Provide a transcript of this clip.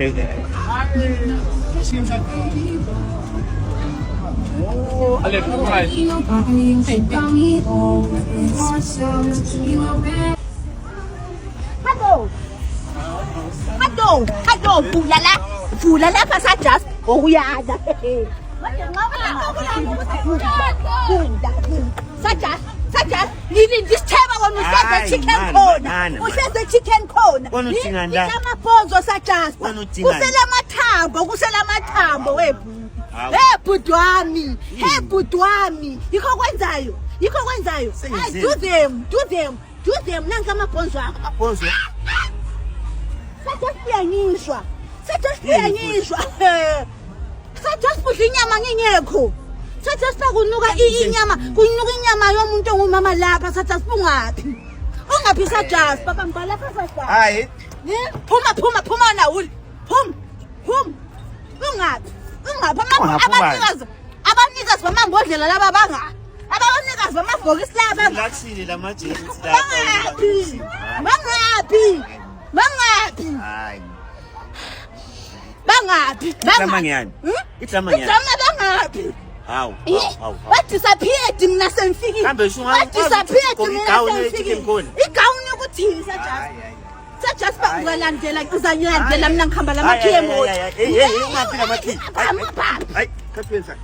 Oh, alle bereit. Hello, vula lapha sajust okuyada. Sajust, yini this time when we said the chicken corner. We said the chicken corner. Amabhonzo sajust. Kusela mathambo webhu. Hey budwami, yikho kwenzayo. Do them nanka amabhonzo akho. Sajust kudla inyama ngingekho. Sajust kunuka inyama yomuntu ongumama lapha. Sajust ungaphi Sajust baba ngibala lapha Sajust. Hayi. Phuma na uli. Phum. Ungaphi abanikazi bamambodlela laba bangaphi? Abanikazi bamabhokisi laba Lathile lamajesi bangaphi? Ihlama ngiyani? Bangaphi? Hawu. Disappeared mina sengifikile. Kambe disappeared mina sengifikile. igawuni Ukuthini Sajust bakulandela uzanyalandela mina ngihamba lamakhiye emoto. Ungaphi lamakhiye? Hayi, kaphela.